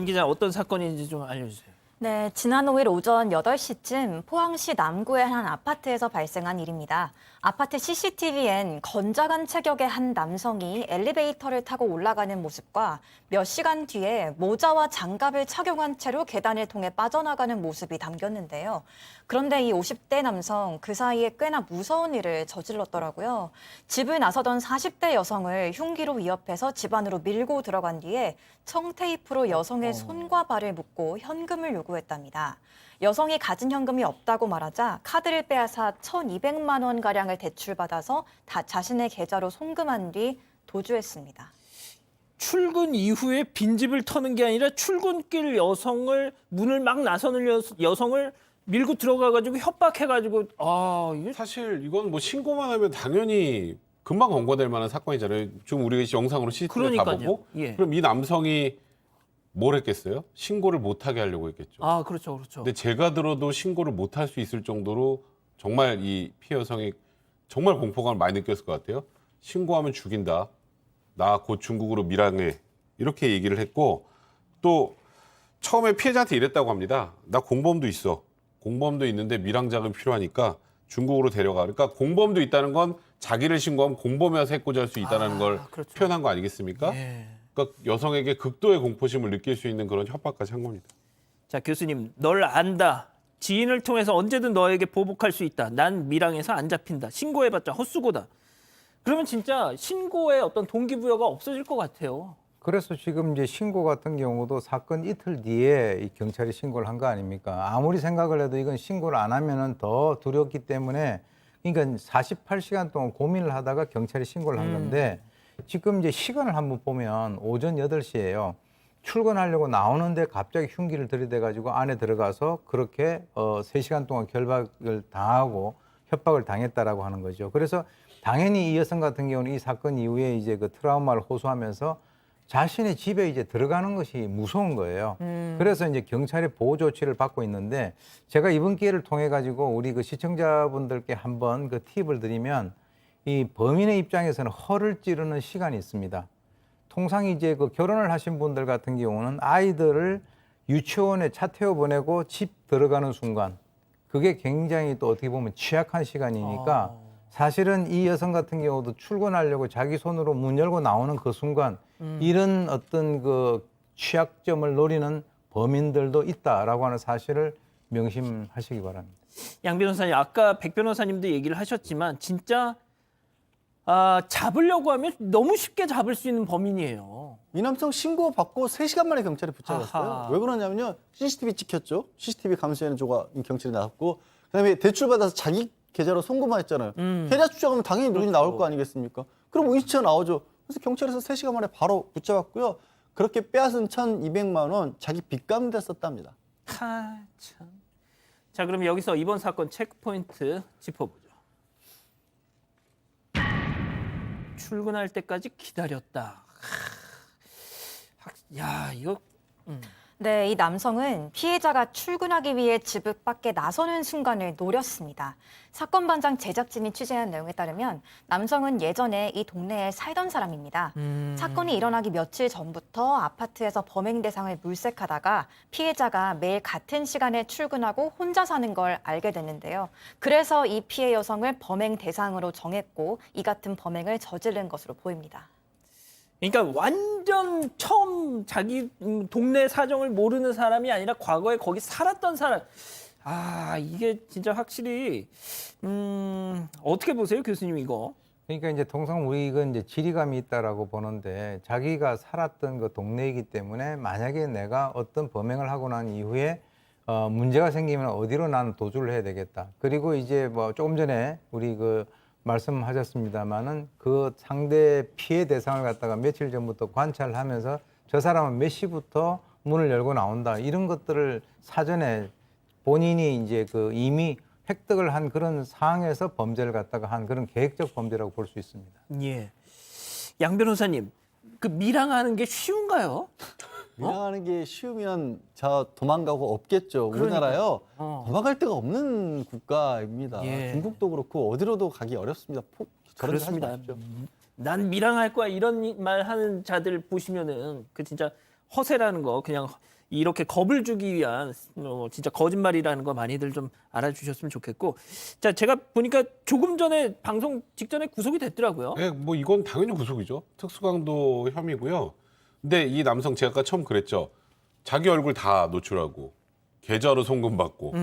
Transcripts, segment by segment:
기자, 어떤 사건인지 좀 알려주세요. 네, 지난 5일 오전 8시쯤 포항시 남구의 한 아파트에서 발생한 일입니다. 아파트 CCTV엔 건장한 체격의 한 남성이 엘리베이터를 타고 올라가는 모습과 몇 시간 뒤에 모자와 장갑을 착용한 채로 계단을 통해 빠져나가는 모습이 담겼는데요. 그런데 이 50대 남성 그 사이에 꽤나 무서운 일을 저질렀더라고요. 집을 나서던 40대 여성을 흉기로 위협해서 집 안으로 밀고 들어간 뒤에 청테이프로 여성의 손과 발을 묶고 현금을 요구했답니다. 여성이 가진 현금이 없다고 말하자 카드를 빼앗아 1,200만 원가량을 대출받아서 자신의 계좌로 송금한 뒤 도주했습니다. 출근 이후에 빈집을 터는 게 아니라 출근길 여성을 문을 막 나서는 여성을 밀고 들어가가지고 협박해가지고 이게 사실 이건 뭐 신고만 하면 당연히 금방 검거될 만한 사건이잖아요. 지금 우리가 영상으로 CCTV 다 그러니까요. 보고 예. 그럼 이 남성이 뭘 했겠어요? 신고를 못하게 하려고 했겠죠. 그렇죠, 그렇죠. 근데 제가 들어도 신고를 못할 수 있을 정도로 정말 이 피해 여성이 정말 공포감을 많이 느꼈을 것 같아요. 신고하면 죽인다. 나 곧 중국으로 밀항해. 이렇게 얘기를 했고 또 처음에 피해자한테 이랬다고 합니다. 나 공범도 있어. 공범도 있는데 밀항 자금이 필요하니까 중국으로 데려가. 그러니까 공범도 있다는 건 자기를 신고하면 공범이어서 해코지할 수 있다는 걸 그렇죠. 표현한 거 아니겠습니까? 예. 그러니까 여성에게 극도의 공포심을 느낄 수 있는 그런 협박까지 한 겁니다. 자, 교수님, 널 안다. 지인을 통해서 언제든 너에게 보복할 수 있다. 난 밀항에서 안 잡힌다. 신고해봤자 헛수고다. 그러면 진짜 신고의 어떤 동기부여가 없어질 것 같아요. 그래서 지금 이제 신고 같은 경우도 사건 이틀 뒤에 이 경찰이 신고를 한 거 아닙니까? 아무리 생각을 해도 이건 신고를 안 하면은 더 두렵기 때문에 그러니까 48시간 동안 고민을 하다가 경찰이 신고를 한 건데 지금 이제 시간을 한번 보면 오전 8시예요. 출근하려고 나오는데 갑자기 흉기를 들이대 가지고 안에 들어가서 그렇게 3시간 동안 결박을 당하고 협박을 당했다라고 하는 거죠. 그래서 당연히 이 여성 같은 경우는 이 사건 이후에 이제 그 트라우마를 호소하면서 자신의 집에 이제 들어가는 것이 무서운 거예요. 그래서 이제 경찰의 보호 조치를 받고 있는데 제가 이번 기회를 통해 가지고 우리 그 시청자분들께 한번 그 팁을 드리면 이 범인의 입장에서는 허를 찌르는 시간이 있습니다. 통상 이제 그 결혼을 하신 분들 같은 경우는 아이들을 유치원에 차 태워 보내고 집 들어가는 순간 그게 굉장히 또 어떻게 보면 취약한 시간이니까 사실은 이 여성 같은 경우도 출근하려고 자기 손으로 문 열고 나오는 그 순간 이런 어떤 그 취약점을 노리는 범인들도 있다라고 하는 사실을 명심하시기 바랍니다. 양 변호사님, 아까 백 변호사님도 얘기를 하셨지만 진짜 잡으려고 하면 너무 쉽게 잡을 수 있는 범인이에요. 이 남성 신고 받고 3시간 만에 경찰에 붙잡았어요. 아하. 왜 그러냐면요. CCTV 찍혔죠. CCTV 감시에는 경찰이 나왔고 그다음에 대출받아서 자기 계좌로 송금만 했잖아요. 계좌 추적하면 당연히 눈이 나올 거 아니겠습니까? 그럼 위치가 나오죠. 그래서 경찰에서 3시간 만에 바로 붙잡았고요. 그렇게 빼앗은 1,200만 원 자기 빚 갚는 데 썼답니다. 참. 자, 그럼 여기서 이번 사건 체크포인트 짚어보죠. 출근할 때까지 기다렸다. 야, 이거 네, 이 남성은 피해자가 출근하기 위해 집 밖에 나서는 순간을 노렸습니다. 사건 반장 제작진이 취재한 내용에 따르면 남성은 예전에 이 동네에 살던 사람입니다. 사건이 일어나기 며칠 전부터 아파트에서 범행 대상을 물색하다가 피해자가 매일 같은 시간에 출근하고 혼자 사는 걸 알게 됐는데요. 그래서 이 피해 여성을 범행 대상으로 정했고 이 같은 범행을 저지른 것으로 보입니다. 그러니까 완전 처음 자기 동네 사정을 모르는 사람이 아니라 과거에 거기 살았던 사람. 이게 진짜 확실히 어떻게 보세요, 교수님 이거? 그러니까 이제 통상 우리 이건 이제 지리감이 있다라고 보는데 자기가 살았던 그 동네이기 때문에 만약에 내가 어떤 범행을 하고 난 이후에 문제가 생기면 어디로 나는 도주를 해야 되겠다. 그리고 이제 뭐 조금 전에 우리 그 말씀하셨습니다마는 그 상대 피해 대상을 갖다가 며칠 전부터 관찰하면서 저 사람은 몇 시부터 문을 열고 나온다. 이런 것들을 사전에 본인이 이제 그 이미 획득을 한 그런 상황에서 범죄를 갖다가 한 그런 계획적 범죄라고 볼 수 있습니다. 예. 양 변호사님, 그 밀항하는 게 쉬운가요? 밀항하는 게 쉬우면 저 도망가고 없겠죠. 우리나라요. 도망갈 데가 없는 국가입니다. 예. 중국도 그렇고 어디로도 가기 어렵습니다. 저런 짓 하지 그렇습니다. 마십시오. 난 밀항할 거야 이런 말 하는 자들 보시면은 그 진짜 허세라는 거 그냥 이렇게 겁을 주기 위한 진짜 거짓말이라는 거 많이들 좀 알아주셨으면 좋겠고. 자, 제가 보니까 조금 전에 방송 직전에 구속이 됐더라고요. 네, 뭐 이건 당연히 구속이죠. 특수강도 혐의고요. 근데 이 남성 제가 아까 처음 그랬죠. 자기 얼굴 다 노출하고 계좌로 송금받고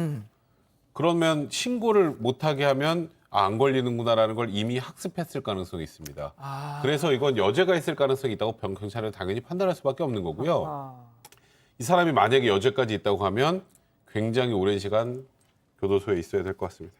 그러면 신고를 못하게 하면 안 걸리는구나라는 걸 이미 학습했을 가능성이 있습니다. 그래서 이건 여죄가 있을 가능성이 있다고 경찰은 당연히 판단할 수밖에 없는 거고요. 이 사람이 만약에 여죄까지 있다고 하면 굉장히 오랜 시간 교도소에 있어야 될 것 같습니다.